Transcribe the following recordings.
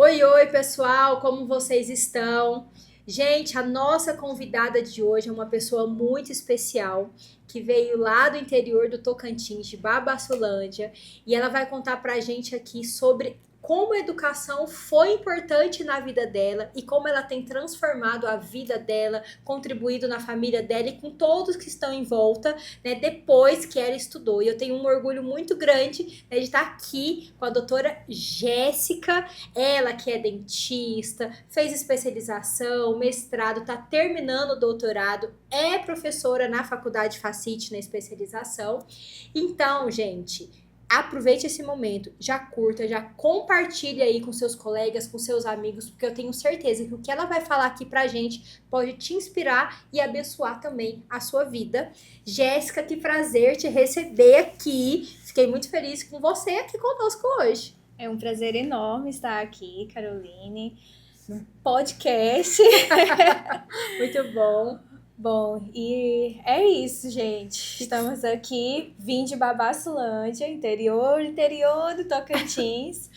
Oi, pessoal, como vocês estão? Gente, a nossa convidada de hoje é uma pessoa muito especial que veio lá do interior do Tocantins, de Babaçulândia, e ela vai contar pra gente aqui sobre como a educação foi importante na vida dela e como ela tem transformado a vida dela, contribuído na família dela e com todos que estão em volta, né, depois que ela estudou. E eu tenho um orgulho muito grande, né, de estar aqui com a doutora Jéssica. Ela que é dentista, fez especialização, mestrado, está terminando o doutorado, é professora na faculdade Facite na especialização. Então, gente, aproveite esse momento, já curta, já compartilhe aí com seus colegas, com seus amigos, porque eu tenho certeza que o que ela vai falar aqui pra gente pode te inspirar e abençoar também a sua vida. Jéssica, que prazer te receber aqui. Fiquei muito feliz com você aqui conosco hoje. É um prazer enorme estar aqui, Caroline, no podcast. Muito bom. Bom, e é isso, gente. Estamos aqui, vim de Babaçulândia, interior do Tocantins,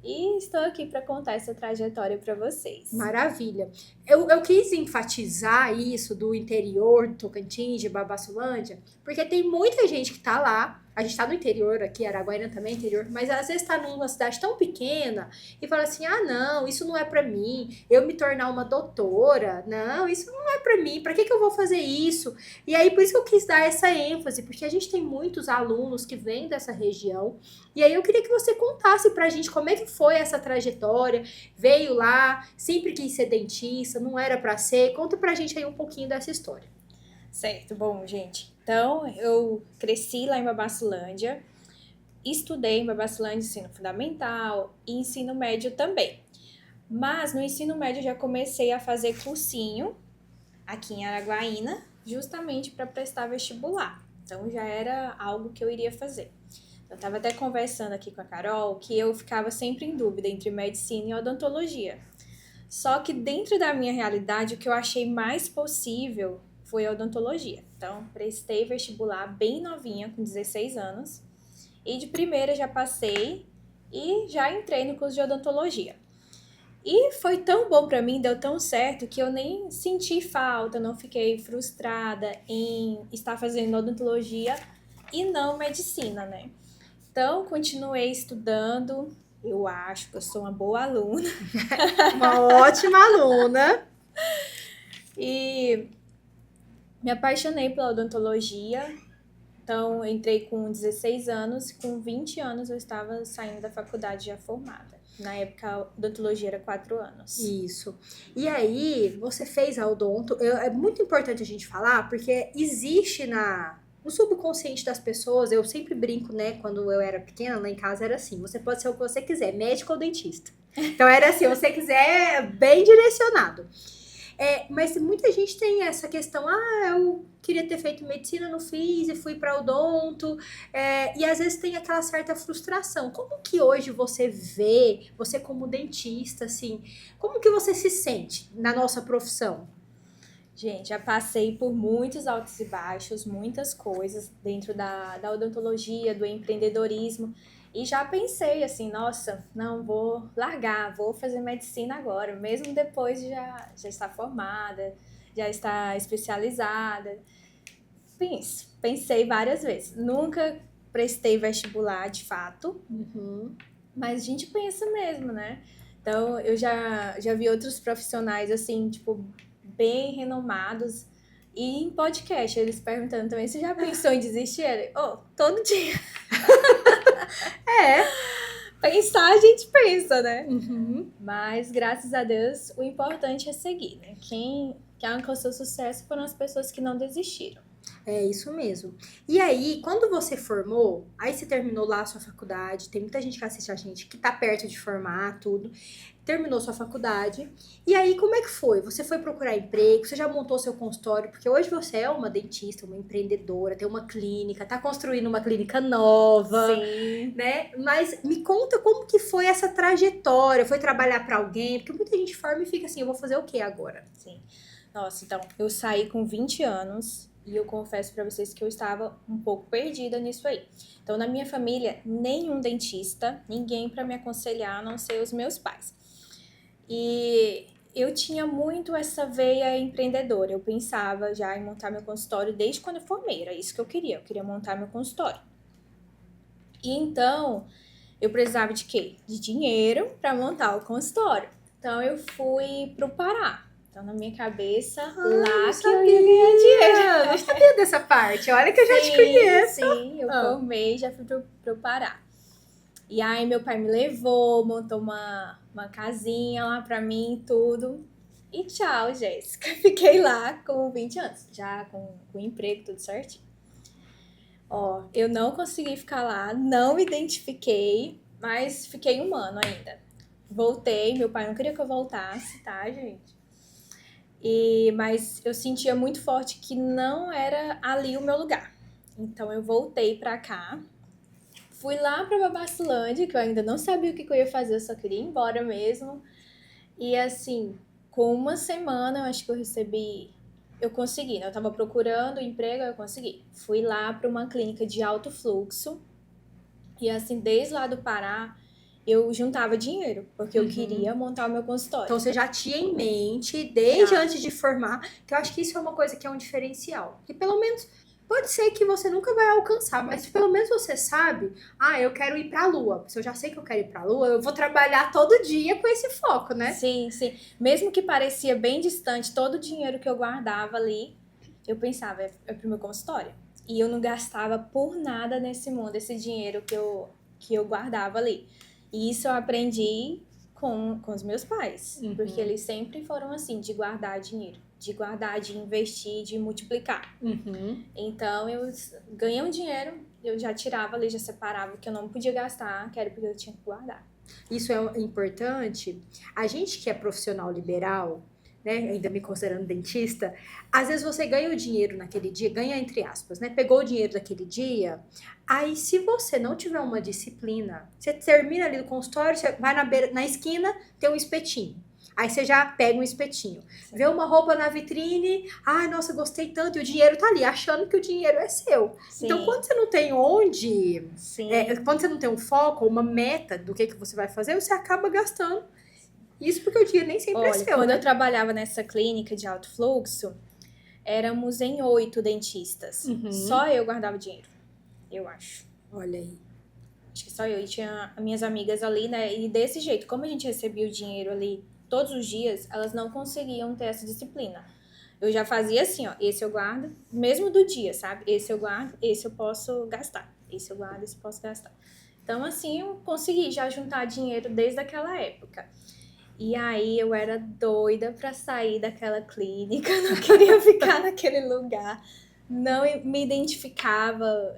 e estou aqui para contar essa trajetória para vocês. Maravilha. Eu quis enfatizar isso do interior do Tocantins, de Babaçulândia, porque tem muita gente que tá lá. A gente tá no interior aqui, Araguaína também é interior, mas às vezes tá numa cidade tão pequena e fala assim: ah, não, isso não é pra mim, eu me tornar uma doutora, não, isso não é pra mim, pra que eu vou fazer isso? E aí, por isso que eu quis dar essa ênfase, porque a gente tem muitos alunos que vêm dessa região, e aí eu queria que você contasse pra gente como é que foi essa trajetória, veio lá, sempre quis ser dentista, não era pra ser, conta pra gente aí um pouquinho dessa história. Certo, bom, gente. Então, eu cresci lá em Babaçulândia, estudei em Babaçulândia ensino fundamental e ensino médio também. Mas no ensino médio eu já comecei a fazer cursinho aqui em Araguaína, justamente para prestar vestibular. Então já era algo que eu iria fazer. Eu estava até conversando aqui com a Carol que eu ficava sempre em dúvida entre medicina e odontologia. Só que dentro da minha realidade, o que eu achei mais possível foi a odontologia. Então, prestei vestibular bem novinha, com 16 anos. E de primeira já passei e já entrei no curso de odontologia. E foi tão bom para mim, deu tão certo, que eu nem senti falta, não fiquei frustrada em estar fazendo odontologia e não medicina, né? Então, continuei estudando. Eu acho que eu sou uma boa aluna. Uma ótima aluna. E me apaixonei pela odontologia. Então, entrei com 16 anos, com 20 anos eu estava saindo da faculdade já formada. Na época, a odontologia era 4 anos. Isso. E aí, você fez a odonto. É muito importante a gente falar, porque existe no subconsciente das pessoas, eu sempre brinco, né? Quando eu era pequena, lá em casa era assim: você pode ser o que você quiser, médico ou dentista. Então era assim: você quiser, bem direcionado. Mas muita gente tem essa questão: ah, eu queria ter feito medicina, não fiz e fui para odonto. E às vezes tem aquela certa frustração. Como que hoje você vê, você como dentista, assim, como que você se sente na nossa profissão? Gente, já passei por muitos altos e baixos, muitas coisas dentro da odontologia, do empreendedorismo. E já pensei assim, nossa, não, vou largar, vou fazer medicina agora, mesmo depois de já estar formada, já estar especializada. Pensei várias vezes. Nunca prestei vestibular de fato, mas a gente pensa mesmo, né? Então, eu já vi outros profissionais, assim, tipo, bem renomados. E em podcast, eles perguntando também, você já pensou em desistir? Ele, todo dia. Pensar, a gente pensa, né? Mas, graças a Deus, o importante é seguir, né? Quem alcançou sucesso foram as pessoas que não desistiram. É isso mesmo. E aí, quando você formou, aí você terminou lá a sua faculdade, tem muita gente que assiste a gente que tá perto de formar, tudo. Terminou sua faculdade. E aí, como é que foi? Você foi procurar emprego, você já montou seu consultório, porque hoje você é uma dentista, uma empreendedora, tem uma clínica, tá construindo uma clínica nova. Sim. Né? Mas me conta como que foi essa trajetória, foi trabalhar para alguém? Porque muita gente forma e fica assim, eu vou fazer o quê agora? Sim. Nossa, então, eu saí com 20 anos e eu confesso para vocês que eu estava um pouco perdida nisso aí. Então, na minha família, nenhum dentista, ninguém para me aconselhar, a não ser os meus pais. E eu tinha muito essa veia empreendedora. Eu pensava já em montar meu consultório desde quando eu formei. Era isso que eu queria. Eu queria montar meu consultório. E então, eu precisava de quê? De dinheiro para montar o consultório. Então, eu fui pro Pará. Então, na minha cabeça, lá que eu ia ganhar dinheiro. Não sabia dessa parte. Olha que eu já te conheço. Sim, eu formei, já fui pro Pará. E aí, meu pai me levou, montou uma casinha lá pra mim e tudo. E tchau, Jéssica. Fiquei lá com 20 anos, já com o emprego, tudo certinho. Ó, eu não consegui ficar lá, não me identifiquei, mas fiquei um ano ainda. Voltei, meu pai não queria que eu voltasse, tá, gente? Mas eu sentia muito forte que não era ali o meu lugar. Então eu voltei pra cá, fui lá pra Babassulândia, que eu ainda não sabia o que eu ia fazer, eu só queria ir embora mesmo. E assim, com uma semana, eu acho que eu consegui, né? Eu tava procurando emprego, eu consegui. Fui lá para uma clínica de alto fluxo. E assim, desde lá do Pará, eu juntava dinheiro, porque eu queria montar o meu consultório. Então você já tinha em mente, desde Já. antes de formar, que eu acho que isso é uma coisa que é um diferencial. Que pelo menos, pode ser que você nunca vai alcançar, mas pelo menos você sabe, eu quero ir pra Lua. Se eu já sei que eu quero ir pra Lua, eu vou trabalhar todo dia com esse foco, né? Sim, sim. Mesmo que parecia bem distante, todo o dinheiro que eu guardava ali, eu pensava, é pro meu consultório. E eu não gastava por nada nesse mundo, esse dinheiro que eu guardava ali. E isso eu aprendi com os meus pais, porque eles sempre foram assim, de guardar dinheiro, de guardar, de investir, de multiplicar. Então, eu ganhei um dinheiro, eu já tirava ali, já separava o que eu não podia gastar, que era porque eu tinha que guardar. Isso é importante. A gente que é profissional liberal, né, ainda me considerando dentista, às vezes você ganha o dinheiro naquele dia, ganha entre aspas, né? Pegou o dinheiro daquele dia, aí se você não tiver uma disciplina, você termina ali no consultório, você vai na esquina, tem um espetinho. Aí você já pega um espetinho. Sim. Vê uma roupa na vitrine, ai, nossa, gostei tanto, e o dinheiro tá ali, achando que o dinheiro é seu. Sim. Então, quando você não tem quando você não tem um foco, uma meta do que você vai fazer, você acaba gastando. Isso porque o dinheiro nem sempre é seu. Quando né? eu trabalhava nessa clínica de alto fluxo, éramos em 8 dentistas. Só eu guardava dinheiro, eu acho. Olha aí. Acho que só eu. E tinha as minhas amigas ali, né? E desse jeito, como a gente recebia o dinheiro ali todos os dias, elas não conseguiam ter essa disciplina. Eu já fazia assim, ó, esse eu guardo, mesmo do dia, sabe? Esse eu guardo, esse eu posso gastar. Esse eu guardo, esse eu posso gastar. Então, assim, eu consegui já juntar dinheiro desde aquela época. E aí, eu era doida pra sair daquela clínica, não queria ficar naquele lugar, não me identificava,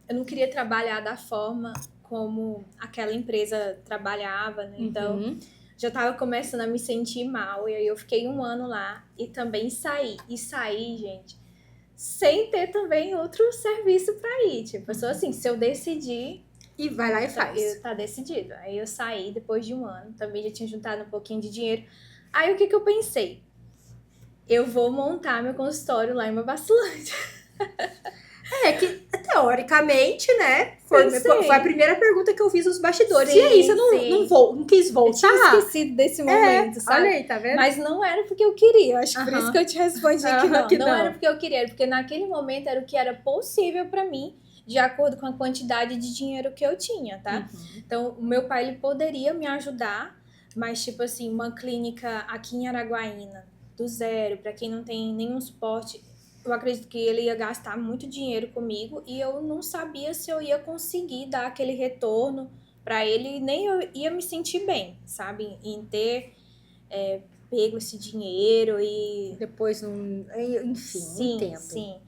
eu não queria trabalhar da forma como aquela empresa trabalhava, né? Então, já tava começando a me sentir mal, e aí eu fiquei um ano lá e também saí. E saí, gente, sem ter também outro serviço pra ir. Tipo, eu sou assim, se eu decidir, E vai lá e faz. tá decidido. Aí eu saí depois de um ano, também já tinha juntado um pouquinho de dinheiro. Aí o que eu pensei? Eu vou montar meu consultório lá em Babassulândia. Que teoricamente, né? Foi a primeira pergunta que eu fiz nos bastidores. Sim, e aí, você não quis voltar? Eu tinha esquecido desse momento, sabe? Olha aí, tá vendo? Mas não era porque eu queria. Eu acho que por isso que eu te respondi que não. Que não era porque eu queria, era porque naquele momento era o que era possível pra mim, de acordo com a quantidade de dinheiro que eu tinha, tá? Então, o meu pai, ele poderia me ajudar, mas, tipo assim, uma clínica aqui em Araguaína, do zero, pra quem não tem nenhum suporte, eu acredito que ele ia gastar muito dinheiro comigo e eu não sabia se eu ia conseguir dar aquele retorno pra ele, nem eu ia me sentir bem, sabe? Em ter pego esse dinheiro e... Depois, enfim, entendo. Sim.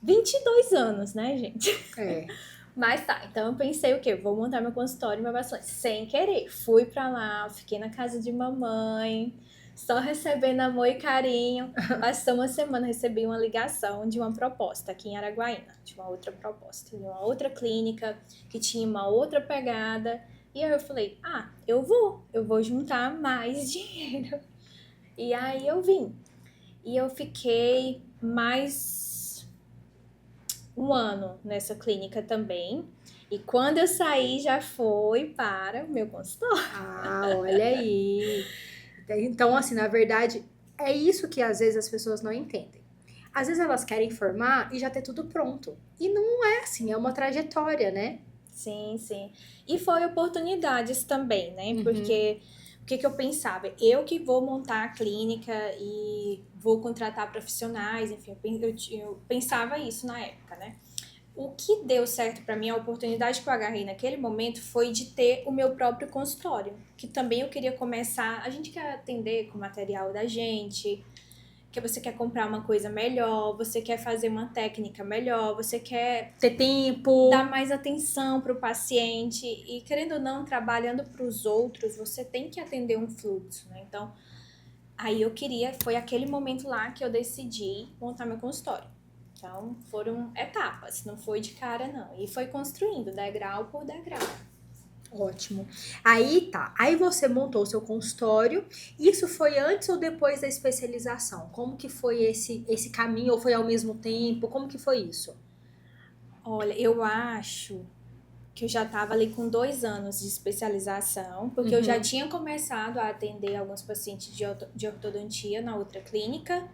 22 anos, né, gente? É. Mas tá, então eu pensei o quê? Vou montar meu consultório em Babassulândia. Sem querer. Fui pra lá, fiquei na casa de mamãe, só recebendo amor e carinho. Passou uma semana, recebi uma ligação de uma proposta aqui em Araguaína. De uma outra proposta, de uma outra clínica, que tinha uma outra pegada. E aí eu falei, eu vou juntar mais dinheiro. E aí eu vim. E eu fiquei mais um ano nessa clínica também. E quando eu saí, já foi para o meu consultório. Olha aí. Então, assim, na verdade, é isso que às vezes as pessoas não entendem. Às vezes elas querem formar e já ter tudo pronto. E não é assim, é uma trajetória, né? Sim, sim. E foi oportunidades também, né? Uhum. Porque o que que eu pensava? Eu que vou montar a clínica e vou contratar profissionais, enfim, eu pensava isso na época, né? O que deu certo para mim, a oportunidade que eu agarrei naquele momento foi de ter o meu próprio consultório, que também eu queria começar. A gente quer atender com o material da gente, que você quer comprar uma coisa melhor, você quer fazer uma técnica melhor, você quer Ter tempo. dar mais atenção para o paciente e, querendo ou não, trabalhando para os outros, você tem que atender um fluxo, né? Então, aí foi aquele momento lá que eu decidi montar meu consultório. Então, foram etapas, não foi de cara, não. E foi construindo, degrau por degrau. Ótimo. Aí tá. Aí você montou o seu consultório. Isso foi antes ou depois da especialização? Como que foi esse caminho? Ou foi ao mesmo tempo? Como que foi isso? Olha, eu acho que eu já estava ali com 2 anos de especialização, porque eu já Uhum. tinha começado a atender alguns pacientes de ortodontia na outra clínica.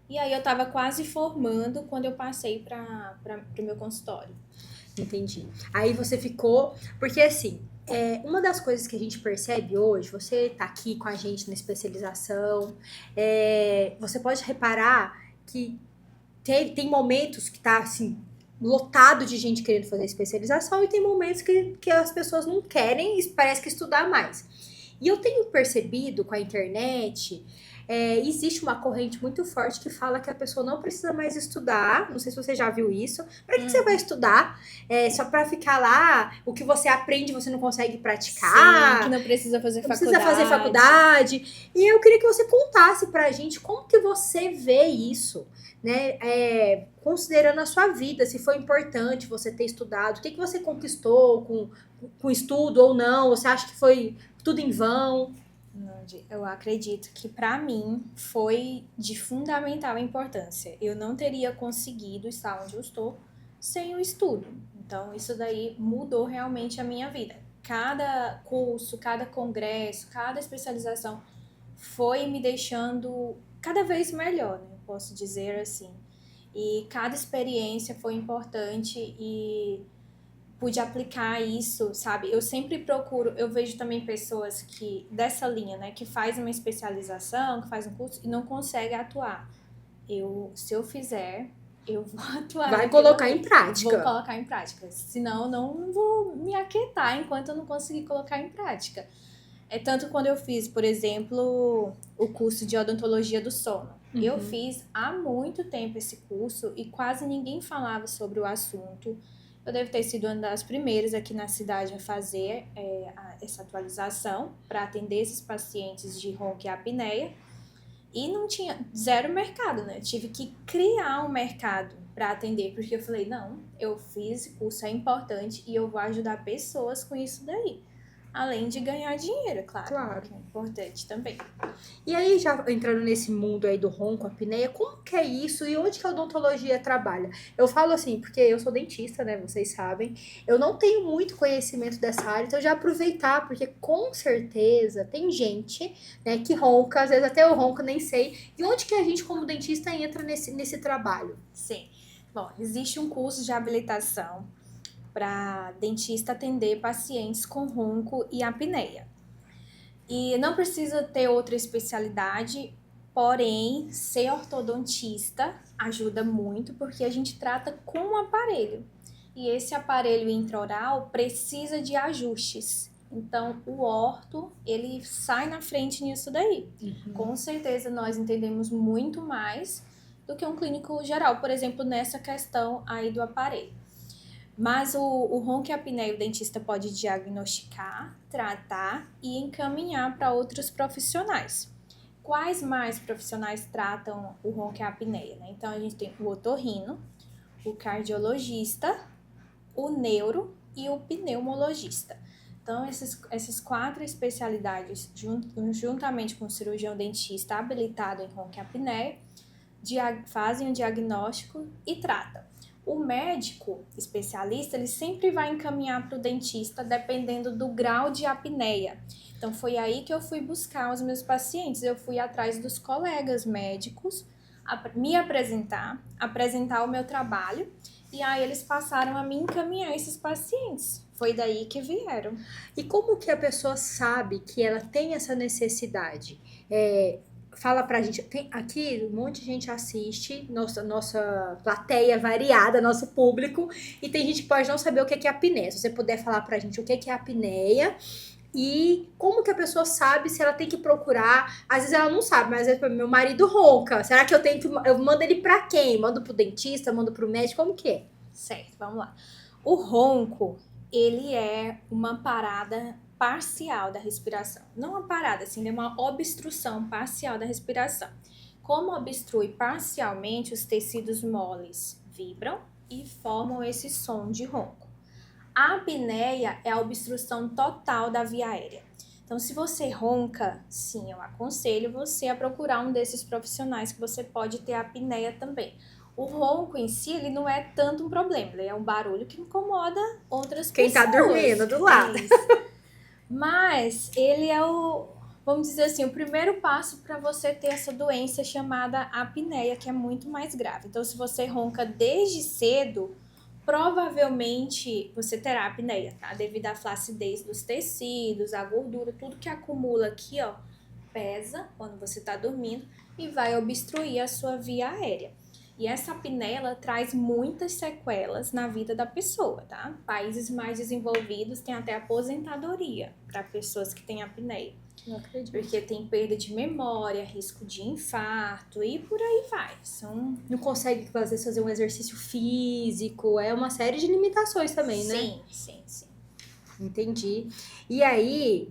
E aí eu estava quase formando quando eu passei para o meu consultório. Entendi. Aí você ficou. Porque assim, uma das coisas que a gente percebe hoje, você tá aqui com a gente na especialização, você pode reparar que tem momentos que tá assim, lotado de gente querendo fazer especialização, e tem momentos que as pessoas não querem e parece que estudar mais. E eu tenho percebido com a internet, existe uma corrente muito forte que fala que a pessoa não precisa mais estudar. Não sei se você já viu isso. Para que você vai estudar? Só para ficar lá, o que você aprende você não consegue Sim, que praticar, não precisa fazer não precisa fazer faculdade. faculdade. E eu queria que você contasse pra gente como que você vê isso, né? Considerando a sua vida, se foi importante você ter estudado, o que você conquistou com estudo ou não, você acha que foi tudo em vão? Eu acredito que para mim foi de fundamental importância. Eu não teria conseguido estar onde eu estou sem o estudo. Então, isso daí mudou realmente a minha vida. Cada curso, cada congresso, cada especialização foi me deixando cada vez melhor, né? Posso dizer assim. E cada experiência foi importante e pude aplicar isso, sabe? Eu sempre procuro, eu vejo também pessoas que dessa linha, né, que faz uma especialização, que faz um curso e não consegue atuar. Se eu fizer, eu vou atuar Vai naquilo colocar em ali. Vou prática. colocar em prática. Senão, eu não vou me aquietar enquanto eu não conseguir colocar em prática. É tanto quando eu fiz, por exemplo, o curso de odontologia do sono. Eu fiz há muito tempo esse curso e quase ninguém falava sobre o assunto. Eu devo ter sido uma das primeiras aqui na cidade a fazer essa atualização para atender esses pacientes de ronco e apneia. E não tinha zero mercado, né? Eu tive que criar um mercado para atender, porque eu falei, não, eu fiz curso, é importante e eu vou ajudar pessoas com isso daí. Além de ganhar dinheiro, claro, né? Claro. Que é importante também. E aí, já entrando nesse mundo aí do ronco, apneia, como que é isso e onde que a odontologia trabalha? Eu falo assim, porque eu sou dentista, né? Vocês sabem. Eu não tenho muito conhecimento dessa área, então eu já aproveitar, porque com certeza tem gente, né, que ronca, às vezes até eu ronco, nem sei. E onde que a gente, como dentista, entra nesse trabalho? Sim. Bom, existe um curso de habilitação para dentista atender pacientes com ronco e apneia. E não precisa ter outra especialidade, porém, ser ortodontista ajuda muito porque a gente trata com um aparelho. E esse aparelho intraoral precisa de ajustes. Então, o orto, ele sai na frente nisso daí. Com certeza, nós entendemos muito mais do que um clínico geral, por exemplo, nessa questão aí do aparelho. Mas o ronco e apneia, o dentista pode diagnosticar, tratar e encaminhar para outros profissionais. Quais mais profissionais tratam o ronco e a apneia, né? Então, a gente tem o otorrino, o cardiologista, o neuro e o pneumologista. Então, essas 4 especialidades, juntamente com o cirurgião dentista habilitado em ronco e apneia, fazem o diagnóstico e tratam. O médico especialista, ele sempre vai encaminhar para o dentista dependendo do grau de apneia. Então, foi aí que eu fui buscar os meus pacientes. Eu fui atrás dos colegas médicos, me apresentar o meu trabalho, e aí eles passaram a me encaminhar esses pacientes. Foi daí que vieram. E como que a pessoa sabe que ela tem essa necessidade? Fala pra gente, aqui um monte de gente assiste, nossa plateia variada, nosso público, e tem gente que pode não saber o que é apneia. Se você puder falar pra gente o que é apneia e como que a pessoa sabe se ela tem que procurar. Às vezes ela não sabe, mas às vezes meu marido ronca. Será que eu mando ele pra quem? Mando pro dentista, mando pro médico, como que é? Certo, vamos lá. O ronco, ele é uma parada parcial da respiração. Não uma parada, assim, é uma obstrução parcial da respiração. Como obstrui parcialmente, os tecidos moles vibram e formam esse som de ronco. A apneia é a obstrução total da via aérea. Então, se você ronca, sim, eu aconselho você a procurar um desses profissionais que você pode ter apneia também. O ronco em si, ele não é tanto um problema, ele é um barulho que incomoda outras Quem pessoas. tá dormindo do lado. Mas ele é vamos dizer assim, o primeiro passo para você ter essa doença chamada apneia, que é muito mais grave. Então, se você ronca desde cedo, provavelmente você terá apneia, tá? Devido à flacidez dos tecidos, à gordura, tudo que acumula aqui, ó, pesa quando você tá dormindo e vai obstruir a sua via aérea. E essa apneia, ela traz muitas sequelas na vida da pessoa, tá? Países mais desenvolvidos têm até aposentadoria para pessoas que têm apneia. Não acredito. Porque tem perda de memória, risco de infarto e por aí vai. Não consegue, às vezes, fazer um exercício físico. É uma série de limitações também, né? Sim. Entendi. E aí,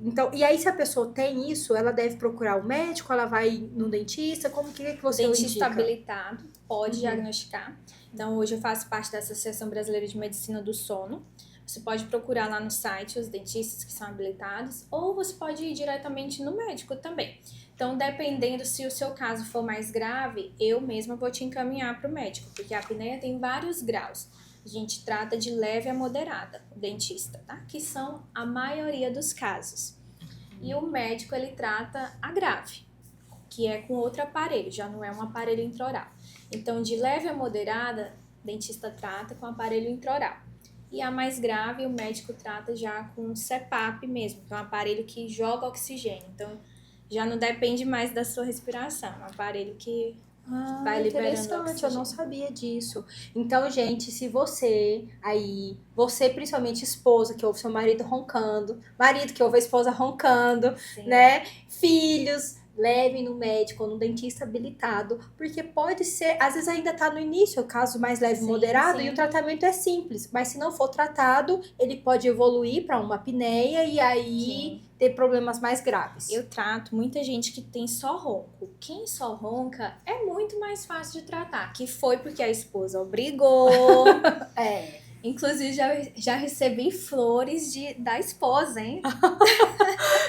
se a pessoa tem isso, ela deve procurar o médico, ela vai no dentista, como que você indica? Dentista habilitado pode diagnosticar. Então, hoje eu faço parte da Associação Brasileira de Medicina do Sono. Você pode procurar lá no site os dentistas que são habilitados, ou você pode ir diretamente no médico também. Então, dependendo se o seu caso for mais grave, eu mesma vou te encaminhar para o médico, porque a apneia tem vários graus. A gente trata de leve a moderada, o dentista, tá? Que são a maioria dos casos. E o médico, ele trata a grave, que é com outro aparelho, já não é um aparelho intraoral. Então, de leve a moderada, o dentista trata com aparelho intraoral. E a mais grave, o médico trata já com CPAP mesmo, que é um aparelho que joga oxigênio. Então, já não depende mais da sua respiração, é um aparelho que vai liberando oxigênio. Eu não sabia disso. Então, gente, se você principalmente esposa que ouve seu marido roncando, marido que ouve a esposa roncando, Sim. né? Filhos, levem no médico ou no dentista habilitado, porque pode ser, às vezes ainda tá no início, o caso mais leve e moderado, e o tratamento é simples, mas se não for tratado, ele pode evoluir para uma apneia e aí ter problemas mais graves. Eu trato muita gente que tem só ronco. Quem só ronca é muito mais fácil de tratar, que foi porque a esposa obrigou. Inclusive, já recebi flores da esposa, hein?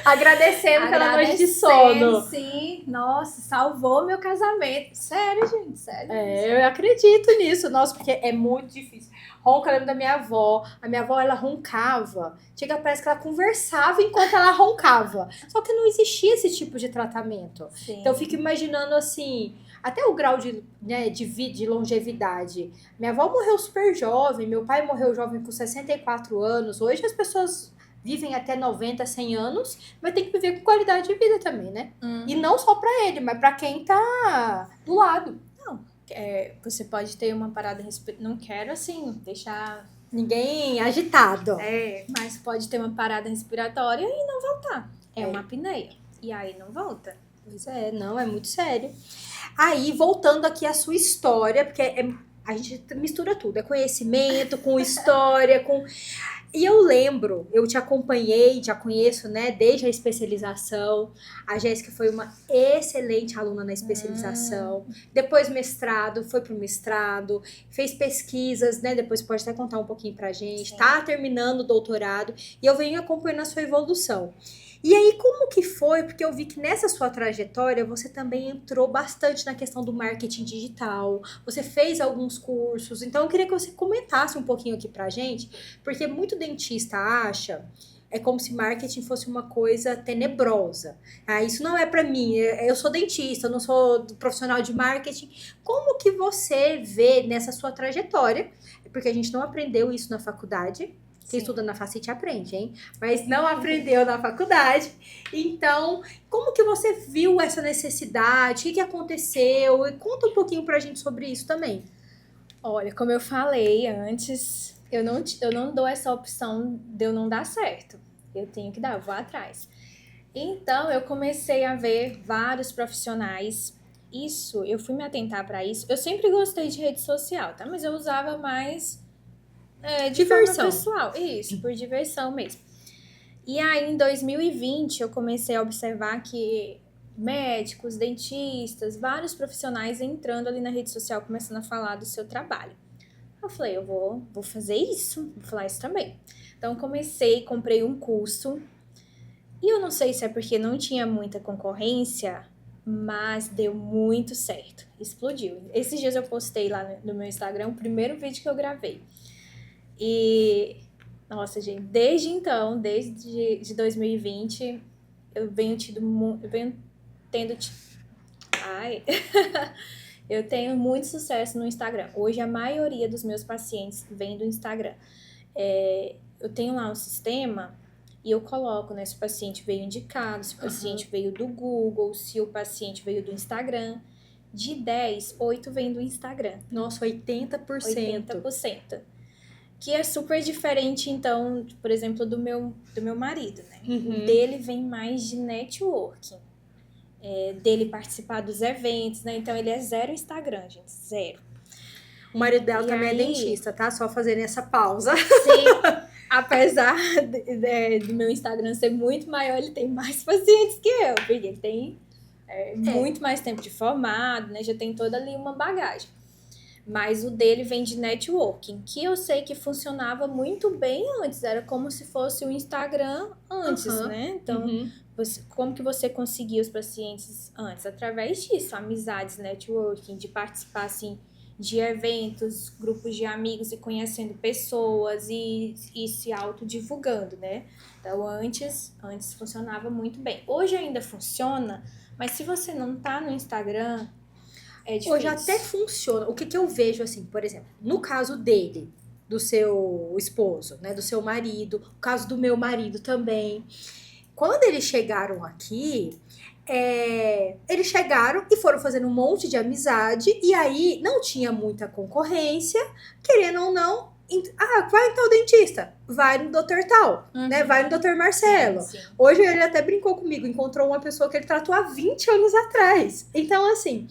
Agradecendo pela noite de sono. Sim, nossa, salvou meu casamento. Sério, gente, sério. Eu acredito nisso, nossa, porque é muito difícil. Ronca, eu lembro da minha avó. A minha avó, ela roncava. Parece que ela conversava enquanto ela roncava. Só que não existia esse tipo de tratamento. Sim. Então, eu fico imaginando, assim, até o grau de longevidade. Minha avó morreu super jovem, meu pai morreu jovem com 64 anos. Hoje as pessoas vivem até 90, 100 anos, mas tem que viver com qualidade de vida também, né? E não só pra ele, mas pra quem tá do lado. Você pode ter uma parada respiratória. Não quero, assim, deixar ninguém agitado. Mas pode ter uma parada respiratória e não voltar. É uma apneia. E aí não volta. Pois é, não, é muito sério. Aí, voltando aqui à sua história, porque a gente mistura tudo, é conhecimento com história, com... E eu lembro, eu te acompanhei, já conheço, né, desde a especialização. A Jéssica foi uma excelente aluna na especialização. Depois mestrado, foi pro mestrado, fez pesquisas, né, depois pode até contar um pouquinho pra gente. Tá terminando o doutorado e eu venho acompanhando a sua evolução. E aí, como que foi? Porque eu vi que nessa sua trajetória você também entrou bastante na questão do marketing digital, você fez alguns cursos, então eu queria que você comentasse um pouquinho aqui pra gente, porque muito dentista acha. É como se marketing fosse uma coisa tenebrosa. Ah, isso não é pra mim. Eu sou dentista, eu não sou profissional de marketing. Como que você vê nessa sua trajetória? Porque a gente não aprendeu isso na faculdade. Quem Sim. estuda na Facite aprende, hein? Mas não aprendeu na faculdade. Então, como que você viu essa necessidade? O que aconteceu? E conta um pouquinho pra gente sobre isso também. Olha, como eu falei antes, eu não dou essa opção de eu não dar certo. Eu tenho que dar, eu vou atrás. Então, eu comecei a ver vários profissionais. Isso, eu fui me atentar para isso. Eu sempre gostei de rede social, tá? Mas eu usava mais de forma Diversão. pessoal. Isso, por diversão mesmo. E aí, em 2020, eu comecei a observar que médicos, dentistas, vários profissionais entrando ali na rede social, começando a falar do seu trabalho. Eu falei, eu vou fazer isso, vou falar isso também. Então, comprei um curso. E eu não sei se é porque não tinha muita concorrência, mas deu muito certo. Explodiu. Esses dias eu postei lá no meu Instagram o primeiro vídeo que eu gravei. E, nossa, gente, desde então, desde 2020, eu venho tendo. Ai. Eu tenho muito sucesso no Instagram. Hoje, a maioria dos meus pacientes vem do Instagram. Eu tenho lá um sistema e eu coloco, né? Se o paciente veio indicado, se o paciente veio do Google, se o paciente veio do Instagram. De 10, 8 vem do Instagram. Nossa, 80%. 80%. Que é super diferente, então, por exemplo, do meu marido, né? O dele vem mais de networking. Dele participar dos eventos, né? Então, ele é zero Instagram, gente. Zero. O marido dela E também é aí- dentista, tá? Só fazendo essa pausa. Sim, apesar do meu Instagram ser muito maior, ele tem mais pacientes que eu, porque ele tem muito mais tempo de formado, né? Já tem toda ali uma bagagem. Mas o dele vem de networking, que eu sei que funcionava muito bem antes. Era como se fosse o Instagram antes, né? Então, como que você conseguia os pacientes antes? Através disso, amizades, networking, de participar, assim, de eventos, grupos de amigos e conhecendo pessoas e se autodivulgando, né? Então, antes funcionava muito bem. Hoje ainda funciona, mas se você não tá no Instagram, é difícil. Hoje até funciona. O que que eu vejo, assim, por exemplo, no caso dele, do seu esposo, né, do seu marido, o caso do meu marido também. Quando eles chegaram aqui, eles chegaram e foram fazendo um monte de amizade, e aí não tinha muita concorrência, querendo ou não. Vai em tal dentista, vai no doutor tal, né? Vai no doutor Marcelo. Sim. Hoje ele até brincou comigo, encontrou uma pessoa que ele tratou há 20 anos atrás. Então, assim,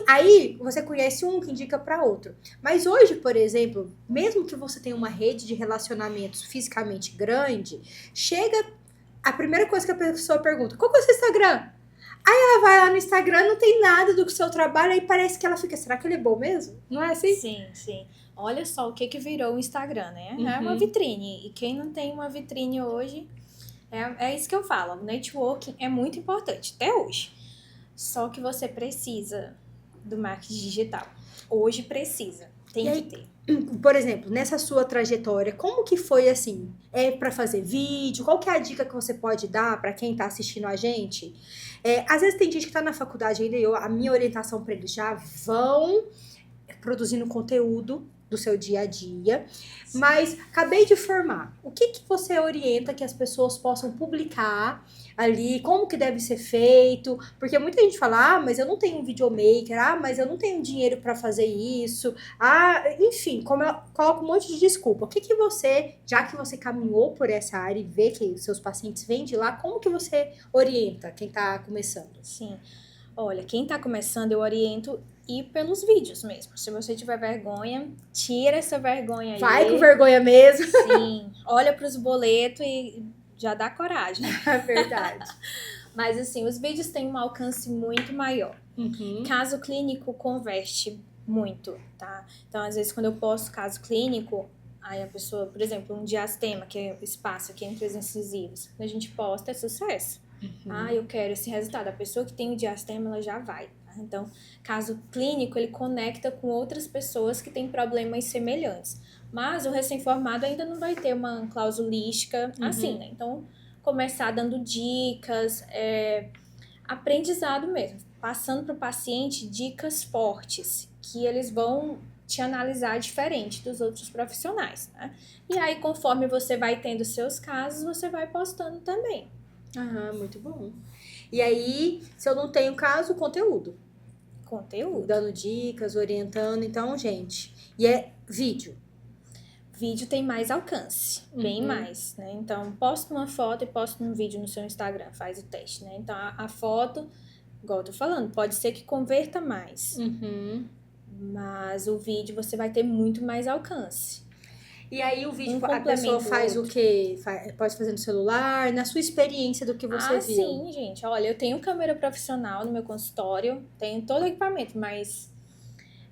aí você conhece um que indica para outro. Mas hoje, por exemplo, mesmo que você tenha uma rede de relacionamentos fisicamente grande, chega a primeira coisa que a pessoa pergunta: qual que é o seu Instagram? Aí ela vai lá no Instagram, não tem nada do seu trabalho, aí parece que ela fica, será que ele é bom mesmo? Não é assim? Sim. Olha só o que virou o Instagram, né? É uma vitrine. E quem não tem uma vitrine hoje, é isso que eu falo. O networking é muito importante, até hoje. Só que você precisa do marketing digital. Hoje precisa. Tem que ter. Por exemplo, nessa sua trajetória, como que foi assim? É para fazer vídeo? Qual que é a dica que você pode dar para quem tá assistindo a gente? Às vezes tem gente que tá na faculdade ainda, e a minha orientação para eles já vão produzindo conteúdo do seu dia a dia, mas acabei de formar. O que você orienta que as pessoas possam publicar ali? Como que deve ser feito? Porque muita gente fala, mas eu não tenho um videomaker, mas eu não tenho dinheiro para fazer isso, enfim, como eu coloco um monte de desculpa. O que você, já que você caminhou por essa área e vê que seus pacientes vêm de lá, como que você orienta quem tá começando? Sim. Olha, quem tá começando, eu oriento ir pelos vídeos mesmo. Se você tiver vergonha, tira essa vergonha aí. Vai com vergonha mesmo. Sim. Olha pros boletos e já dá coragem. É verdade. Mas assim, os vídeos têm um alcance muito maior. Caso clínico converte muito, tá? Então, às vezes, quando eu posto caso clínico, Aí a pessoa, por exemplo, um diastema, que é o espaço aqui entre os incisivos, quando a gente posta, é sucesso. Eu quero esse resultado. A pessoa que tem o diastema, ela já vai. Tá? Então, caso clínico, ele conecta com outras pessoas que têm problemas semelhantes. Mas o recém-formado ainda não vai ter uma clausulística assim, né? Então, começar dando dicas, aprendizado mesmo. Passando para o paciente dicas fortes, que eles vão te analisar diferente dos outros profissionais, né? E aí, conforme você vai tendo seus casos, você vai postando também. Muito bom. E aí, se eu não tenho caso, conteúdo. Dando dicas, orientando. Então, gente, e é vídeo. Vídeo tem mais alcance, bem mais, né? Então, posta uma foto e posta um vídeo no seu Instagram, faz o teste, né? Então, a foto, igual eu tô falando, pode ser que converta mais. Mas o vídeo você vai ter muito mais alcance. E aí o vídeo, a pessoa faz o quê? Pode fazer no celular? Na sua experiência do que você viu? Sim, gente. Olha, eu tenho câmera profissional no meu consultório, tenho todo o equipamento, mas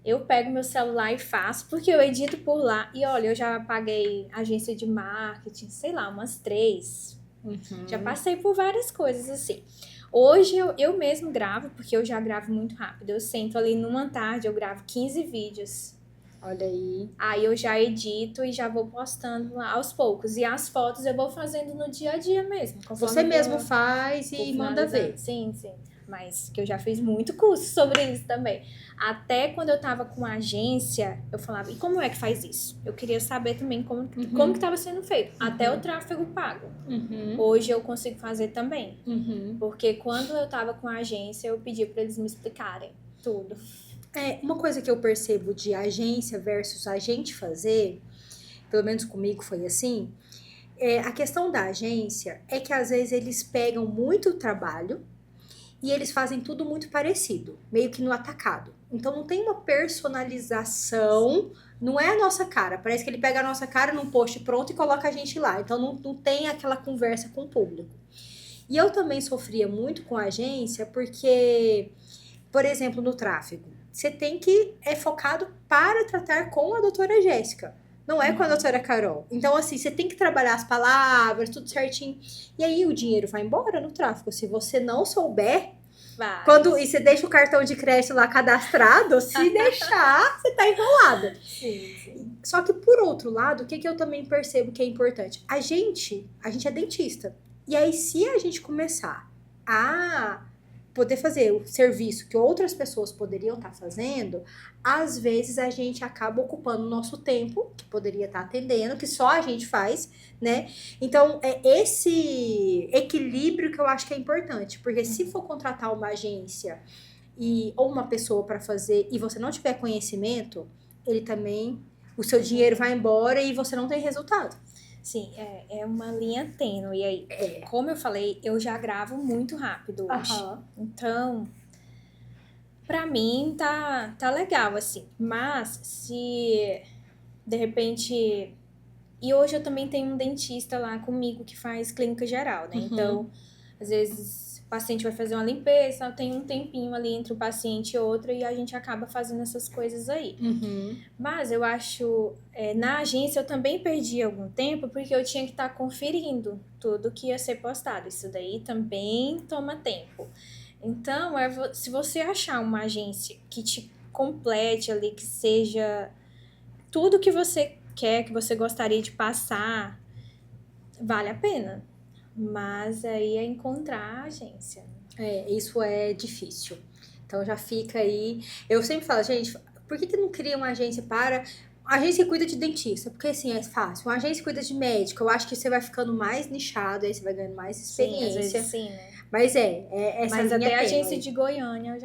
eu pego meu celular e faço, porque eu edito por lá. E olha, eu já paguei agência de marketing, sei lá, umas 3. Já passei por várias coisas assim. Hoje eu mesmo gravo, porque eu já gravo muito rápido. Eu sento ali numa tarde, eu gravo 15 vídeos. Olha aí. Aí eu já edito e já vou postando lá aos poucos. E as fotos eu vou fazendo no dia a dia mesmo. Você mesmo faz e manda ver. Sim. Mas que eu já fiz muito curso sobre isso também. Até quando eu tava com a agência, eu falava, e como é que faz isso? Eu queria saber também como que estava sendo feito. Até o tráfego pago. Hoje eu consigo fazer também. Porque quando eu tava com a agência, eu pedi para eles me explicarem tudo. Uma coisa que eu percebo de agência versus a gente fazer, pelo menos comigo foi assim, a questão da agência é que às vezes eles pegam muito trabalho e eles fazem tudo muito parecido, meio que no atacado. Então não tem uma personalização, não é a nossa cara. Parece que ele pega a nossa cara num post pronto e coloca a gente lá. Então não tem aquela conversa com o público. E eu também sofria muito com a agência porque, por exemplo, no tráfego, você tem que focado para tratar com a doutora Jéssica. Não é com a doutora Carol. Então, assim, você tem que trabalhar as palavras, tudo certinho. E aí o dinheiro vai embora no tráfego. Se você não souber, e você deixa o cartão de crédito lá cadastrado, se deixar, você tá enrolada. Sim. Só que, por outro lado, o que eu também percebo que é importante? A gente é dentista. E aí, se a gente começar a poder fazer o serviço que outras pessoas poderiam estar fazendo, às vezes a gente acaba ocupando o nosso tempo, que poderia estar atendendo, que só a gente faz, né? Então, é esse equilíbrio que eu acho que é importante, porque se for contratar uma agência ou uma pessoa para fazer e você não tiver conhecimento, o seu dinheiro vai embora e você não tem resultado. Sim, é uma linha tênue. E aí, como eu falei, eu já gravo muito rápido hoje. Então, pra mim, tá legal, assim. Mas, se, de repente... E hoje eu também tenho um dentista lá comigo que faz clínica geral, né? Então, às vezes, o paciente vai fazer uma limpeza, tem um tempinho ali entre o paciente e outro e a gente acaba fazendo essas coisas aí. Mas eu acho, na agência eu também perdi algum tempo porque eu tinha que estar conferindo tudo que ia ser postado. Isso daí também toma tempo. Então, se você achar uma agência que te complete ali, que seja tudo que você quer, que você gostaria de passar, vale a pena. Mas aí é encontrar a agência. Isso é difícil. Então já fica aí. Eu sempre falo, gente, por que não cria uma agência para. A agência cuida de dentista, porque assim é fácil. Uma agência cuida de médico, eu acho que você vai ficando mais nichado, aí você vai ganhando mais experiência. Sim, às vezes sim, né? Mas essa Mas linha até a tênue. agência de Goiânia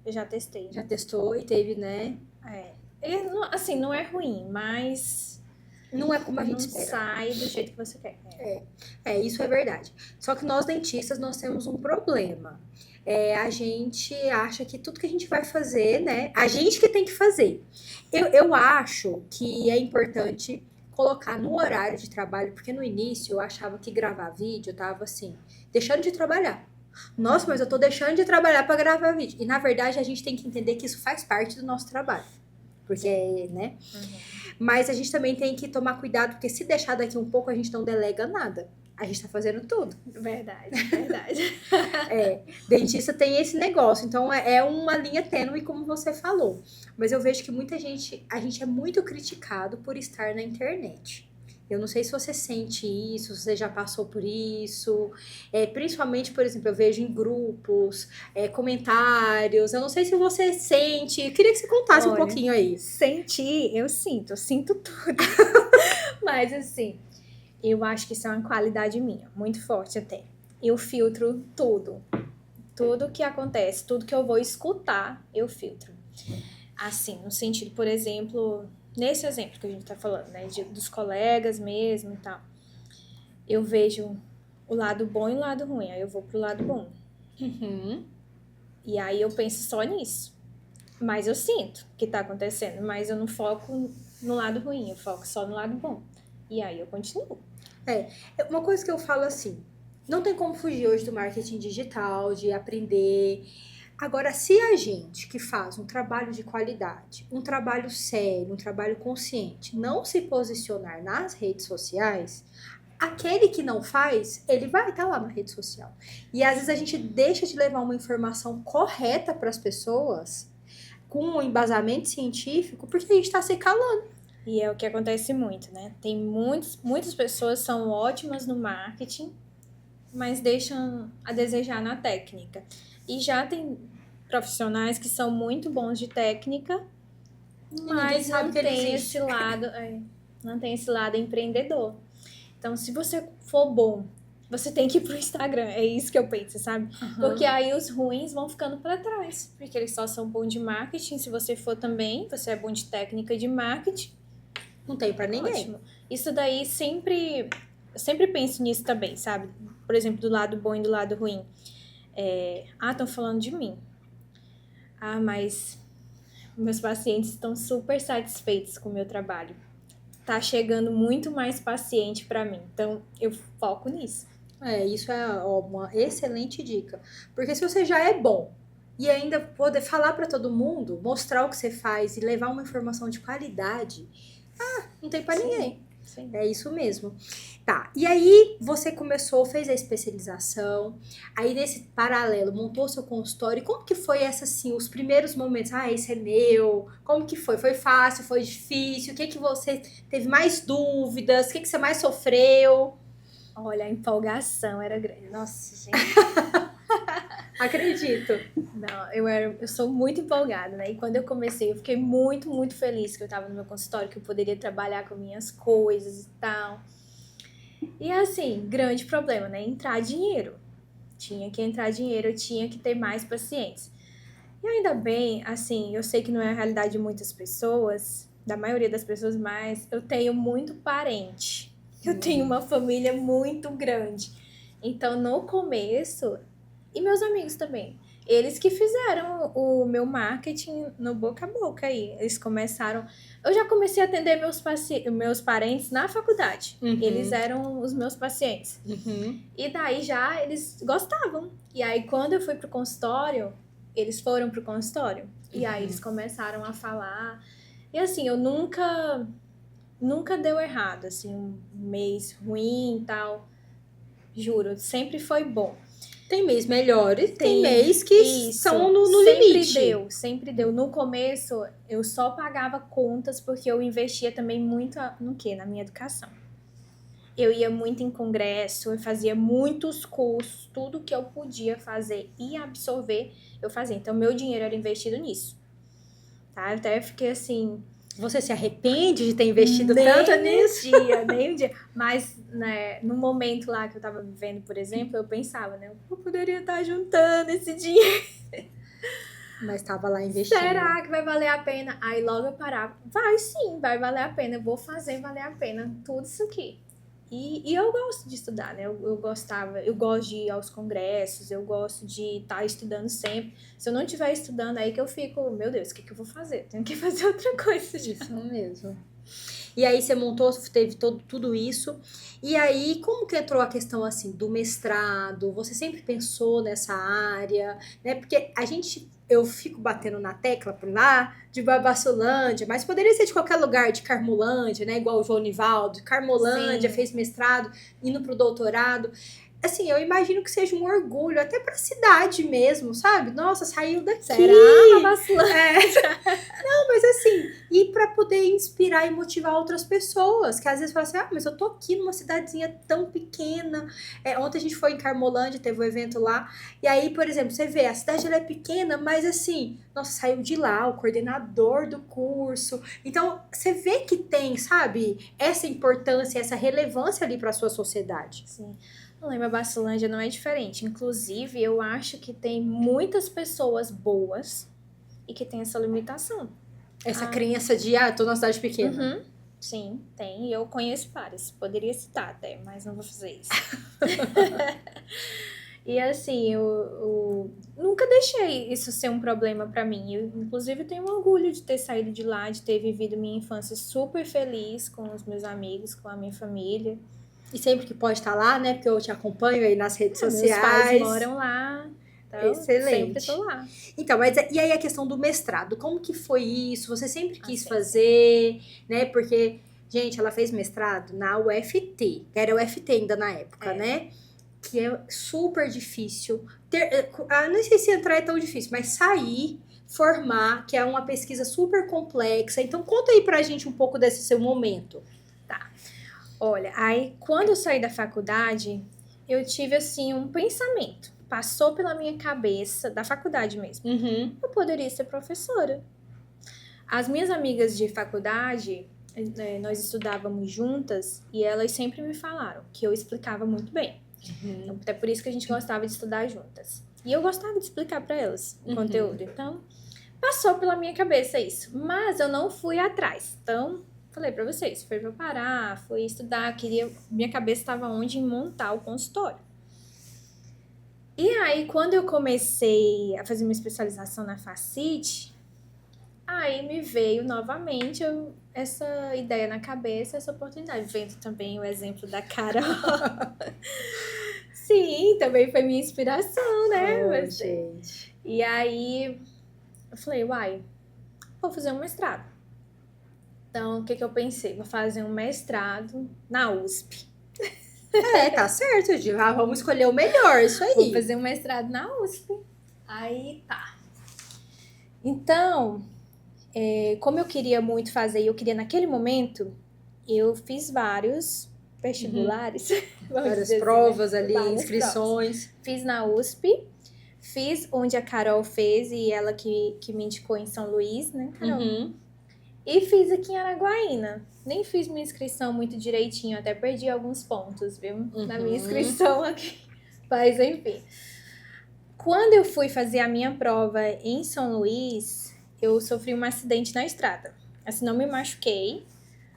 eu já testei. Já testou e teve, né? Assim, não é ruim, mas não é como a gente não espera. sai do jeito que você quer. Isso é verdade. Só que nós dentistas, nós temos um problema. A gente acha que tudo que a gente vai fazer, né? A gente que tem que fazer. Eu acho que é importante colocar no horário de trabalho, porque no início eu achava que gravar vídeo tava assim, deixando de trabalhar. Nossa, mas eu tô deixando de trabalhar para gravar vídeo. E na verdade a gente tem que entender que isso faz parte do nosso trabalho. porque, né? Mas a gente também tem que tomar cuidado, porque se deixar daqui um pouco, a gente não delega nada. A gente tá fazendo tudo. Verdade, verdade. Dentista tem esse negócio, então é uma linha tênue, como você falou. Mas eu vejo que muita gente, a gente é muito criticado por estar na internet. Eu não sei se você sente isso, se você já passou por isso. Principalmente, por exemplo, eu vejo em grupos, comentários. Eu não sei se você sente. Eu queria que você contasse um Olha, pouquinho aí. Sentir, eu sinto tudo. Mas assim, eu acho que isso é uma qualidade minha, muito forte até. Eu filtro tudo. Tudo que acontece, tudo que eu vou escutar, eu filtro. Assim, no sentido, por exemplo, nesse exemplo que a gente tá falando, né, dos colegas mesmo e tal. Eu vejo o lado bom e o lado ruim, aí eu vou pro lado bom. Uhum. E aí eu penso só nisso. Mas eu sinto que tá acontecendo, mas eu não foco no lado ruim, eu foco só no lado bom. E aí eu continuo. Uma coisa que eu falo assim, não tem como fugir hoje do marketing digital, de aprender. Agora, se a gente que faz um trabalho de qualidade, um trabalho sério, um trabalho consciente, não se posicionar nas redes sociais, aquele que não faz, ele vai estar lá na rede social. E às vezes a gente deixa de levar uma informação correta para as pessoas, com um embasamento científico, porque a gente está se calando. E é o que acontece muito, né? Tem muitas pessoas são ótimas no marketing, mas deixam a desejar na técnica. E já tem profissionais que são muito bons de técnica, mas não tem esse lado, não tem esse lado empreendedor. Então, se você for bom, você tem que ir pro Instagram. É isso que eu penso, sabe? Porque aí os ruins vão ficando para trás, porque eles só são bons de marketing. Se você for também, você é bom de técnica de marketing. Não tem para ninguém. Ótimo. Isso daí eu sempre penso nisso também, sabe? Por exemplo, do lado bom e do lado ruim. Estão falando de mim. Mas meus pacientes estão super satisfeitos com o meu trabalho. Tá chegando muito mais paciente para mim. Então, eu foco nisso. Isso é uma excelente dica. Porque se você já é bom e ainda poder falar para todo mundo, mostrar o que você faz e levar uma informação de qualidade, não tem para ninguém. Sim. É isso mesmo. Tá, e aí você começou, fez a especialização, aí nesse paralelo, montou seu consultório. Como que foi assim, os primeiros momentos? Esse é meu. Como que foi? Foi fácil? Foi difícil? O que você teve mais dúvidas? O que você mais sofreu? Olha, a empolgação era grande. Nossa, gente. Acredito. Não, eu sou muito empolgada, né? E quando eu comecei, eu fiquei muito, muito feliz que eu tava no meu consultório, que eu poderia trabalhar com minhas coisas e tal. E assim, grande problema, né? Entrar dinheiro. Tinha que entrar dinheiro, eu tinha que ter mais pacientes. E ainda bem, assim, eu sei que não é a realidade de muitas pessoas, da maioria das pessoas, mas eu tenho muito parente. Eu tenho uma família muito grande. Então, no começo, e meus amigos também, eles que fizeram o meu marketing no boca a boca aí. Eles começaram... Eu já comecei a atender meus parentes na faculdade. Eles eram os meus pacientes. E daí já eles gostavam. E aí, quando eu fui pro consultório, eles foram pro consultório. E aí, eles começaram a falar. E assim, eu nunca deu errado, assim, um mês ruim e tal. Juro, sempre foi bom. Tem mês melhores, tem mês que são no limite. Sempre deu. No começo, eu só pagava contas porque eu investia também muito no quê? Na minha educação. Eu ia muito em congresso, eu fazia muitos cursos, tudo que eu podia fazer e absorver, eu fazia. Então, meu dinheiro era investido nisso. Tá? Eu até fiquei assim... Você se arrepende de ter investido tanto nisso? Nem um dia. Mas, né, no momento lá que eu tava vivendo, por exemplo, eu pensava, né? Eu poderia estar juntando esse dinheiro. Mas tava lá investindo. Será que vai valer a pena? Aí logo eu parava. Vai sim, vai valer a pena. Eu vou fazer valer a pena tudo isso aqui. E eu gosto de estudar, né? Eu gosto de ir aos congressos, eu gosto de estar estudando sempre. Se eu não estiver estudando, aí que eu fico, meu Deus, o que eu vou fazer? Tenho que fazer outra coisa. Isso mesmo. E aí você montou, teve tudo isso. E aí, como que entrou a questão assim do mestrado? Você sempre pensou nessa área, né? Porque eu fico batendo na tecla por lá de Babassolândia, mas poderia ser de qualquer lugar, de Carmolândia, né? Igual o João Nivaldo, Carmolândia, Sim. fez mestrado, indo pro doutorado. Assim, eu imagino que seja um orgulho até para a cidade mesmo, sabe? Nossa, saiu daqui. Será, Babassulândia? Não, mas assim, e para poder inspirar e motivar outras pessoas, que às vezes falam assim, mas eu tô aqui numa cidadezinha tão pequena. Ontem a gente foi em Carmolândia, teve um evento lá, e aí, por exemplo, você vê, a cidade ela é pequena, mas assim, nossa, saiu de lá o coordenador do curso. Então, você vê que tem, sabe, essa importância, essa relevância ali para sua sociedade. Sim. Não lembro, a Babassulândia não é diferente. Inclusive, eu acho que tem muitas pessoas boas e que tem essa limitação. Essa crença de, tô numa cidade pequena. Uhum. Sim, tem. E eu conheço várias. Poderia citar até, mas não vou fazer isso. E assim, eu nunca deixei isso ser um problema pra mim. Eu, inclusive, tenho orgulho de ter saído de lá, de ter vivido minha infância super feliz com os meus amigos, com a minha família. E sempre que pode estar lá, né? Porque eu te acompanho aí nas redes sociais. Meus pais moram lá. Então, Excelente. sempre tô lá. Então, mas e aí a questão do mestrado? Como que foi isso? Você sempre quis fazer, né? Porque, gente, ela fez mestrado na UFT. Era UFT ainda na época, né? Que é super difícil. Não sei se entrar é tão difícil, mas sair, formar, que é uma pesquisa super complexa. Então, conta aí pra gente um pouco desse seu momento. Olha, aí quando eu saí da faculdade, eu tive assim um pensamento. Passou pela minha cabeça, da faculdade mesmo. Eu poderia ser professora. As minhas amigas de faculdade, nós estudávamos juntas e elas sempre me falaram que eu explicava muito bem. Então, até por isso que a gente gostava de estudar juntas. E eu gostava de explicar para elas o conteúdo. Então, passou pela minha cabeça isso. Mas eu não fui atrás. Então, falei pra vocês, foi pra parar, fui estudar, minha cabeça estava onde em montar o consultório. E aí, quando eu comecei a fazer uma especialização na Facite, aí me veio novamente essa ideia na cabeça, essa oportunidade. Vendo também o exemplo da Carol. Sim, também foi minha inspiração, né? Gente. E aí, eu falei, vou fazer um mestrado. Então, o que eu pensei? Vou fazer um mestrado na USP. Tá certo, vamos escolher o melhor, isso aí. Vou fazer um mestrado na USP. Aí tá. Então, como eu queria muito fazer, e eu queria naquele momento, eu fiz vários vestibulares. Várias provas ali, inscrições. Provas. Fiz na USP, fiz onde a Carol fez, e ela que me indicou em São Luís, né, Carol? E fiz aqui em Araguaína. Nem fiz minha inscrição muito direitinho, até perdi alguns pontos, viu? Na minha inscrição aqui. Mas, enfim. Quando eu fui fazer a minha prova em São Luís, eu sofri um acidente na estrada. Assim, não me machuquei,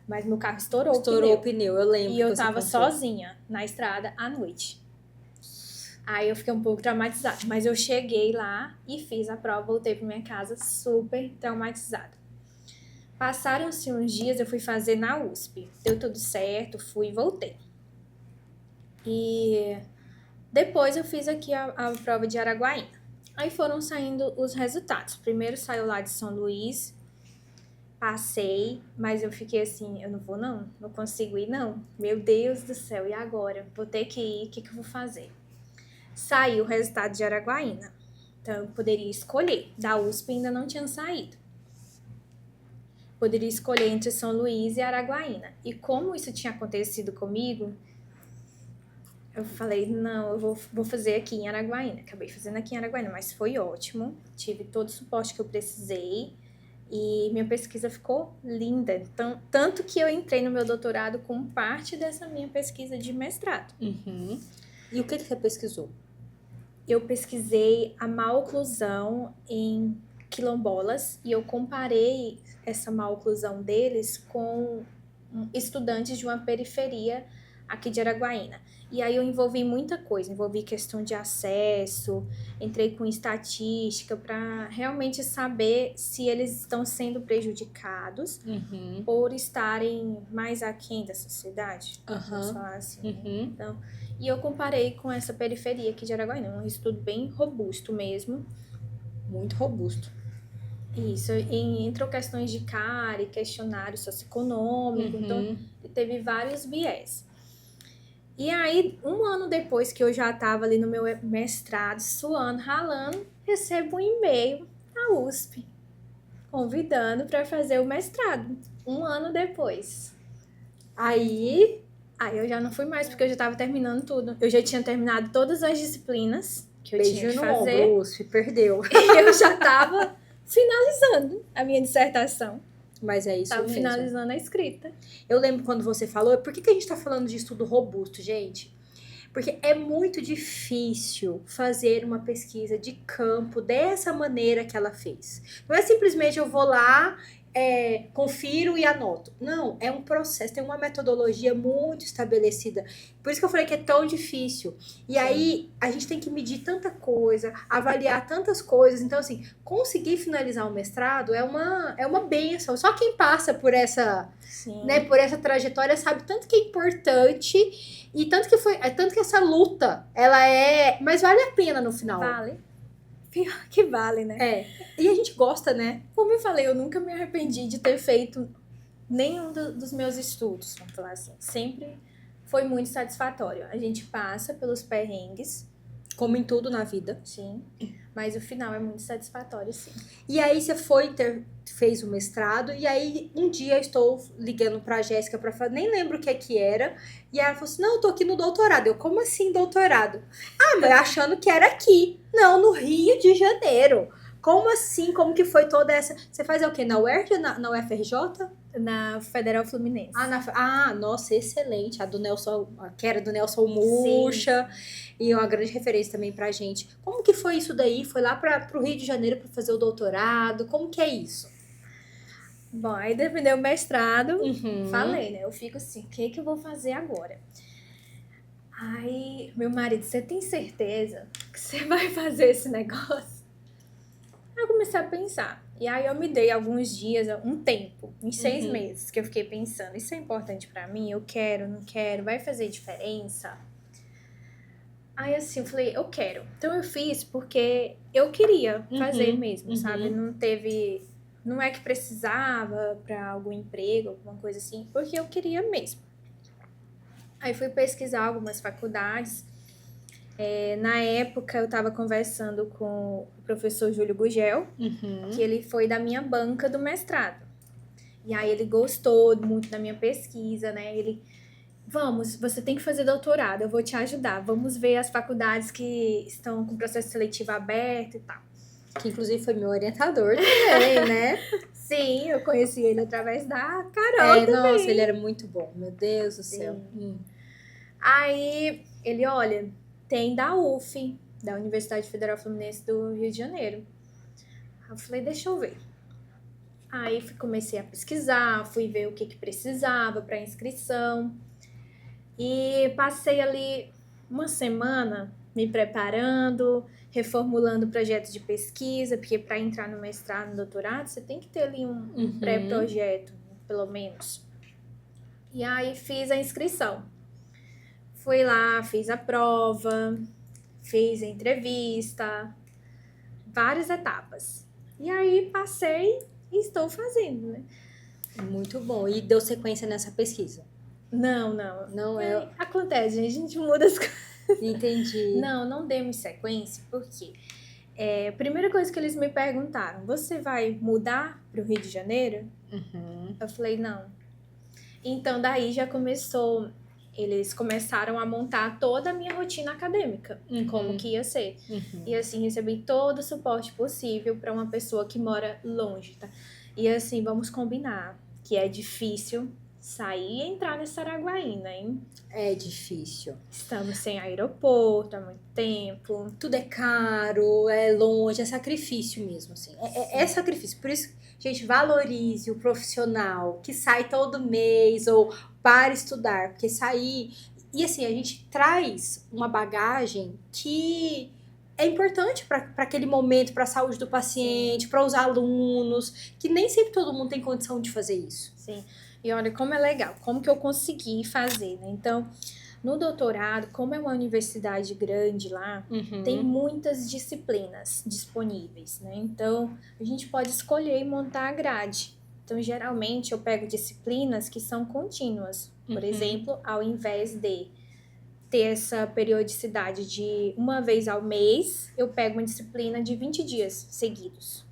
mas meu carro estourou o pneu, eu lembro. E eu tava sozinha na estrada à noite. Aí eu fiquei um pouco traumatizada. Mas eu cheguei lá e fiz a prova, voltei pra minha casa super traumatizada. Passaram-se uns dias, eu fui fazer na USP. Deu tudo certo, fui e voltei. E depois eu fiz aqui a prova de Araguaína. Aí foram saindo os resultados. Primeiro saiu lá de São Luís, passei, mas eu fiquei assim, eu não vou não consigo ir não. Meu Deus do céu, e agora? Vou ter que ir, o que eu vou fazer? Saiu o resultado de Araguaína. Então eu poderia escolher. Da USP ainda não tinha saído. Poderia escolher entre São Luís e Araguaína. E como isso tinha acontecido comigo, eu falei, não, eu vou fazer aqui em Araguaína. Acabei fazendo aqui em Araguaína, mas foi ótimo. Tive todo o suporte que eu precisei. E minha pesquisa ficou linda. Então, tanto que eu entrei no meu doutorado com parte dessa minha pesquisa de mestrado. E o que você pesquisou? Eu pesquisei a maloclusão em quilombolas e eu comparei essa maloclusão deles com estudantes de uma periferia aqui de Araguaína. E aí eu envolvi muita coisa, envolvi questão de acesso, entrei com estatística para realmente saber se eles estão sendo prejudicados por estarem mais aquém da sociedade, vamos falar assim, né? Então, e eu comparei com essa periferia aqui de Araguaína, um estudo bem robusto mesmo. Muito robusto. Isso, entrou questões de CARE, questionário socioeconômico, então teve vários viés. E aí, um ano depois que eu já estava ali no meu mestrado, suando, ralando, recebo um e-mail da USP, convidando para fazer o mestrado, um ano depois. Aí eu já não fui mais, porque eu já estava terminando tudo. Eu já tinha terminado todas as disciplinas que eu tinha que fazer. Beijo no ombro, USP, perdeu. E eu já estava finalizando a minha dissertação. Mas é isso mesmo. Tava finalizando a escrita. Eu lembro quando você falou, por que a gente tá falando de estudo robusto, gente? Porque é muito difícil fazer uma pesquisa de campo dessa maneira que ela fez. Não é simplesmente eu vou lá, confiro e anoto. Não, é um processo, tem uma metodologia muito estabelecida. Por isso que eu falei que é tão difícil. E aí, a gente tem que medir tanta coisa, avaliar tantas coisas. Então, assim, conseguir finalizar um mestrado é uma bênção. Só quem passa por essa, né, por essa trajetória sabe tanto que é importante e tanto que essa luta, ela é... Mas vale a pena no final. Vale. Pior que vale, né? E a gente gosta, né? Como eu falei, eu nunca me arrependi de ter feito nenhum dos meus estudos, vamos falar assim. Sempre foi muito satisfatório. A gente passa pelos perrengues. Como em tudo na vida. Sim. Mas o final é muito satisfatório, sim. E aí você fez o mestrado, e aí um dia eu estou ligando pra Jéssica pra falar, nem lembro o que era, e ela falou assim, não, eu tô aqui no doutorado. Eu, como assim doutorado? Ah, mas achando que era aqui. Não, no Rio de Janeiro. Como assim? Como que foi toda essa... Você faz o quê? Na UERJ ou na UFRJ? Na Federal Fluminense. Nossa, excelente. A do Nelson, que era do Nelson Murcha. Sim. E uma grande referência também pra gente. Como que foi isso daí? Foi lá pro Rio de Janeiro pra fazer o doutorado? Como que é isso? Bom, aí dependeu do mestrado. Falei, né? Eu fico assim, o que eu vou fazer agora? Aí, meu marido, você tem certeza que você vai fazer esse negócio? Aí eu comecei a pensar. E aí eu me dei alguns dias, um tempo, uns 6 meses, que eu fiquei pensando, isso é importante pra mim? Eu quero, não quero? Vai fazer diferença? Aí assim, eu falei, eu quero. Então eu fiz porque eu queria fazer mesmo, sabe? Não é que precisava pra algum emprego, alguma coisa assim, porque eu queria mesmo. Aí fui pesquisar algumas faculdades. Na época, eu estava conversando com o professor Júlio Gugel, que ele foi da minha banca do mestrado. E aí ele gostou muito da minha pesquisa, né? Ele, você tem que fazer doutorado, eu vou te ajudar. Vamos ver as faculdades que estão com processo seletivo aberto e tal. Que inclusive foi meu orientador também, né? Sim, eu conheci ele através da Carol também. Nossa, ele era muito bom, meu Deus do céu. Aí ele, olha... Tem da UF, da Universidade Federal Fluminense do Rio de Janeiro. Eu falei, deixa eu ver. Aí comecei a pesquisar, fui ver o que precisava para inscrição. E passei ali uma semana me preparando, reformulando projetos de pesquisa, porque para entrar no mestrado, no doutorado, você tem que ter ali um pré-projeto, pelo menos. E aí fiz a inscrição. Fui lá, fiz a prova, fiz a entrevista, várias etapas. E aí passei e estou fazendo, né? Muito bom. E deu sequência nessa pesquisa? Não. Acontece, a gente muda as coisas. Entendi. Não demos sequência, porque a primeira coisa que eles me perguntaram, você vai mudar para o Rio de Janeiro? Eu falei, não. Então daí já começou... Eles começaram a montar toda a minha rotina acadêmica, como que ia ser. E assim, recebi todo o suporte possível para uma pessoa que mora longe, tá? E assim, vamos combinar que é difícil sair e entrar nessa Araguaína, hein? É difícil. Estamos sem aeroporto há muito tempo. Tudo é caro, é longe, é sacrifício mesmo, assim. É sacrifício. Por isso, gente, valorize o profissional que sai todo mês ou para estudar, porque sair E assim, a gente traz uma bagagem que é importante para aquele momento, para a saúde do paciente, para os alunos, que nem sempre todo mundo tem condição de fazer isso. Sim. E olha como é legal, como que eu consegui fazer, né? Então, no doutorado, como é uma universidade grande lá, tem muitas disciplinas disponíveis, né? Então, a gente pode escolher e montar a grade. Então, geralmente, eu pego disciplinas que são contínuas. Por exemplo, ao invés de ter essa periodicidade de uma vez ao mês, eu pego uma disciplina de 20 dias seguidos.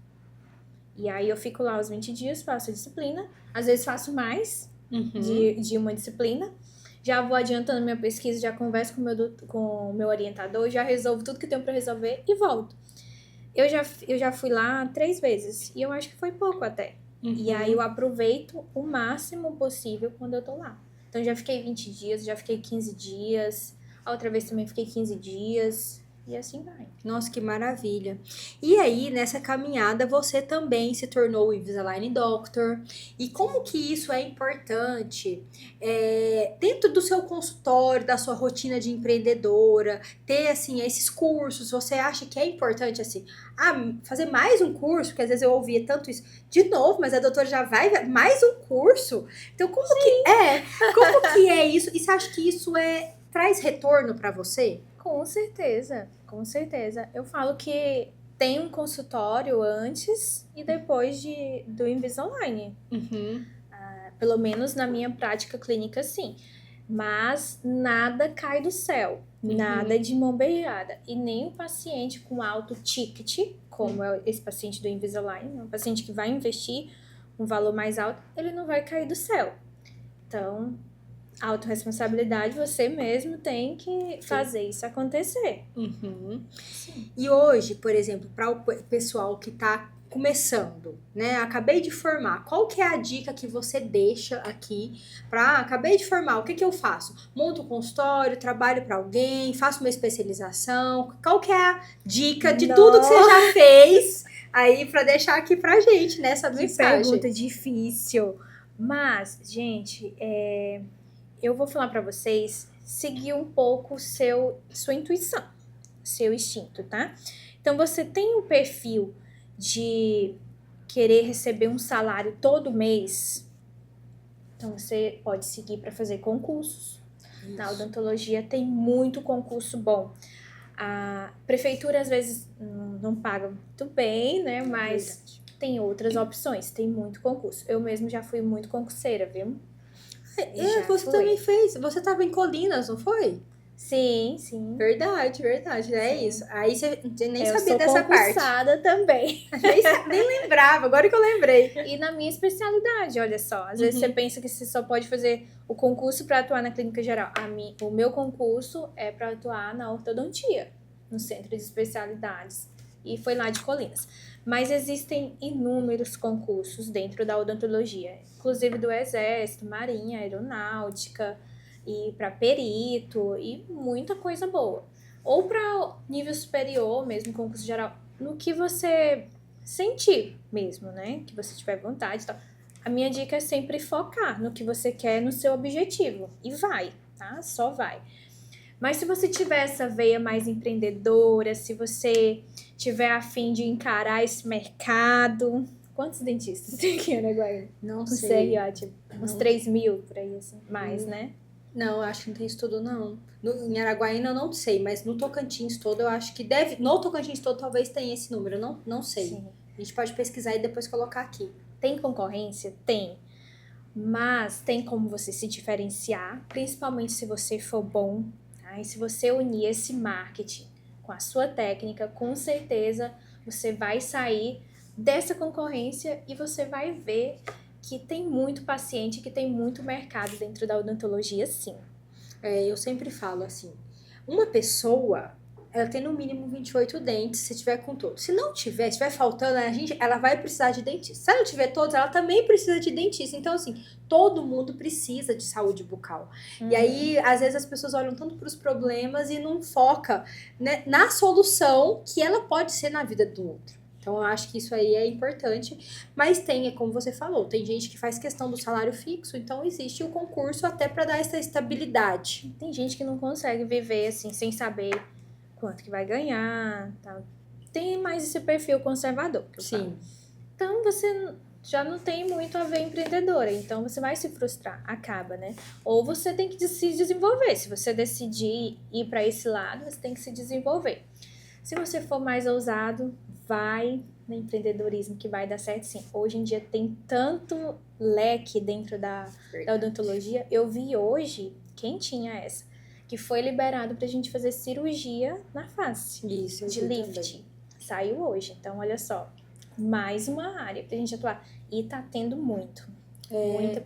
E aí, eu fico lá os 20 dias, faço a disciplina. Às vezes, faço mais de uma disciplina. Já vou adiantando minha pesquisa, já converso com o meu orientador, já resolvo tudo que tenho para resolver e volto. Eu já fui lá 3 vezes e eu acho que foi pouco até. E aí eu aproveito o máximo possível quando eu tô lá. Então já fiquei 20 dias, já fiquei 15 dias, a outra vez também fiquei 15 dias e assim vai. Nossa, que maravilha. E aí, nessa caminhada, você também se tornou o Invisalign Doctor. E como que isso é importante dentro do seu consultório, da sua rotina de empreendedora, ter, assim, esses cursos? Você acha que é importante, assim, fazer mais um curso? Porque às vezes eu ouvia tanto isso. De novo, mas a doutora já vai mais um curso? Então, como que é isso? E você acha que isso traz retorno para você? Com certeza, com certeza. Eu falo que tem um consultório antes e depois do Invisalign. Pelo menos na minha prática clínica, sim. Mas nada cai do céu. Nada de mão beijada. E nem o paciente com alto ticket, como é esse paciente do Invisalign, um paciente que vai investir um valor mais alto, ele não vai cair do céu. Então, autorresponsabilidade, você mesmo tem que fazer isso acontecer. E hoje, por exemplo, para o pessoal que está começando, né? Acabei de formar. Qual que é a dica que você deixa aqui acabei de formar, o que que eu faço? Monto um consultório, trabalho para alguém, faço uma especialização. Qual que é a dica de tudo que você já fez aí para deixar aqui pra gente nessa mensagem? Pergunta difícil. Mas, gente, eu vou falar para vocês seguir um pouco sua intuição, seu instinto, tá? Então, você tem um perfil de querer receber um salário todo mês, então você pode seguir para fazer concursos. Isso. Na odontologia tem muito concurso bom. A prefeitura às vezes não paga muito bem, né? Mas tem outras opções, tem muito concurso. Eu mesmo já fui muito concurseira, viu? Você também fez. Você estava em Colinas, não foi? Sim, sim. Verdade, né? É isso. Aí você nem eu sabia dessa parte. Eu sou concursada também. nem lembrava, agora que eu lembrei. E na minha especialidade, olha só. Às vezes você pensa que você só pode fazer o concurso para atuar na clínica geral. O meu concurso é para atuar na ortodontia, no centro de especialidades. E foi lá de Colinas. Mas existem inúmeros concursos dentro da odontologia, inclusive do Exército, Marinha, Aeronáutica, e para perito, e muita coisa boa. Ou para nível superior, mesmo concurso geral, no que você sentir mesmo, né? Que você tiver vontade e tal. A minha dica é sempre focar no que você quer, no seu objetivo. E vai, tá? Só vai. Mas se você tiver essa veia mais empreendedora, se você tiver a fim de encarar esse mercado... Quantos dentistas tem aqui em Araguaína? Não sei. Tipo, uns 3 mil, por aí, assim. Mais, né? Não, acho que não tem isso tudo, não. Em Araguaína eu não sei, mas no Tocantins todo eu acho que deve... No Tocantins todo talvez tenha esse número, não sei. Sim. A gente pode pesquisar e depois colocar aqui. Tem concorrência? Tem. Mas tem como você se diferenciar, principalmente se você for bom. E se você unir esse marketing com a sua técnica, com certeza você vai sair dessa concorrência e você vai ver que tem muito paciente, que tem muito mercado dentro da odontologia, sim. Eu sempre falo assim, uma pessoa, ela tem no mínimo 28 dentes, se tiver com todos. Se não tiver, se tiver faltando, ela vai precisar de dentista. Se ela não tiver todos, ela também precisa de dentista. Então, assim, todo mundo precisa de saúde bucal. E aí, às vezes, as pessoas olham tanto para os problemas e não foca, né, na solução que ela pode ser na vida do outro. Então, eu acho que isso aí é importante, mas tem, é como você falou, tem gente que faz questão do salário fixo, então existe o concurso até para dar essa estabilidade. Tem gente que não consegue viver assim, sem saber quanto que vai ganhar, tal. Tem mais esse perfil conservador, que eu falo. Sim, Então, você já não tem muito a ver empreendedora, então você vai se frustrar, acaba, né? Ou você tem que se desenvolver. Se você decidir ir para esse lado, você tem que se desenvolver. Se você for mais ousado, vai no empreendedorismo que vai dar certo, sim. Hoje em dia tem tanto leque dentro da odontologia. Eu vi hoje, quem tinha essa, que foi liberado pra gente fazer cirurgia na face, isso, eu de vi lift. também. Saiu hoje, então olha só, mais uma área pra gente atuar. E tá tendo muita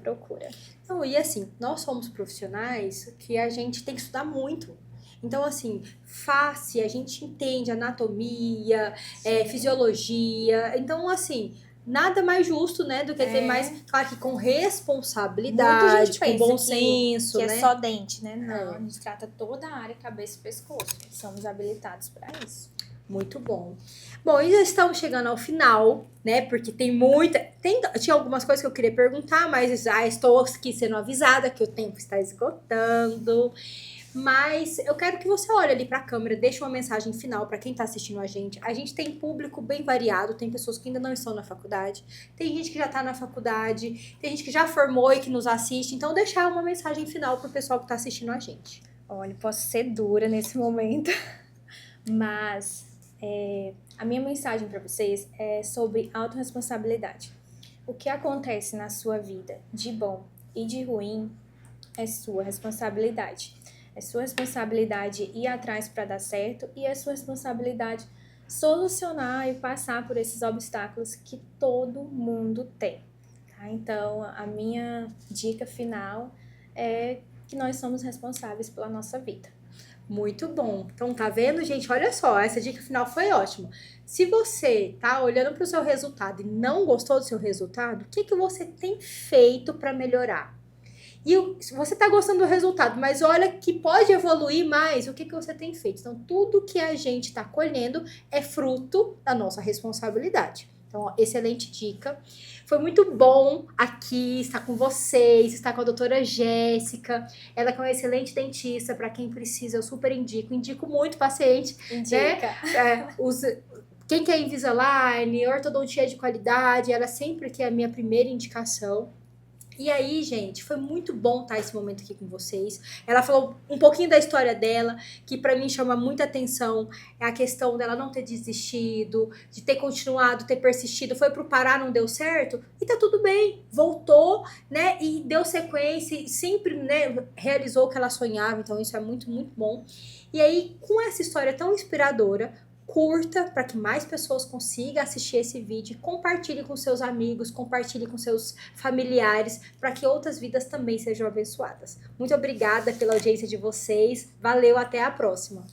procura. Não, e assim, nós somos profissionais que a gente tem que estudar muito. Então, assim, face, a gente entende anatomia, fisiologia. Então, assim, nada mais justo, né, do que ter mais, claro que com Muita gente responsabilidade, com pensa bom que senso, é né? só dente, né? Não, É. a gente trata toda a área, cabeça e pescoço. Somos habilitados para isso. Muito bom. Bom, e já estamos chegando ao final, né? Porque tem muita. Tinha algumas coisas que eu queria perguntar, mas já estou aqui sendo avisada que o tempo está esgotando. Mas eu quero que você olhe ali para a câmera, deixe uma mensagem final para quem está assistindo a gente. A gente tem público bem variado, tem pessoas que ainda não estão na faculdade, tem gente que já está na faculdade, tem gente que já formou e que nos assiste. Então, deixar uma mensagem final para o pessoal que está assistindo a gente. Olha, posso ser dura nesse momento, mas a minha mensagem para vocês é sobre autorresponsabilidade. O que acontece na sua vida de bom e de ruim é sua responsabilidade. É sua responsabilidade ir atrás para dar certo e é sua responsabilidade solucionar e passar por esses obstáculos que todo mundo tem. Tá? Então, a minha dica final é que nós somos responsáveis pela nossa vida. Muito bom. Então, tá vendo, gente? Olha só, essa dica final foi ótima. Se você tá olhando para o seu resultado e não gostou do seu resultado, o que você tem feito para melhorar? E se você tá gostando do resultado, mas olha que pode evoluir mais, o que você tem feito? Então, tudo que a gente está colhendo é fruto da nossa responsabilidade. Então, ó, excelente dica. Foi muito bom aqui estar com vocês, estar com a doutora Jéssica. Ela é uma excelente dentista, para quem precisa, eu super indico muito paciente. Indica. Né? Quem quer Invisalign, ortodontia de qualidade, era sempre que é a minha primeira indicação. E aí, gente, foi muito bom estar esse momento aqui com vocês. Ela falou um pouquinho da história dela, que pra mim chama muita atenção. É a questão dela não ter desistido, de ter continuado, ter persistido. Foi pro Pará, não deu certo. E tá tudo bem. Voltou, né? E deu sequência. E sempre, né, realizou o que ela sonhava. Então isso é muito, muito bom. E aí, com essa história tão inspiradora, curta para que mais pessoas consigam assistir esse vídeo, compartilhe com seus amigos, compartilhe com seus familiares, para que outras vidas também sejam abençoadas. Muito obrigada pela audiência de vocês, valeu, até a próxima!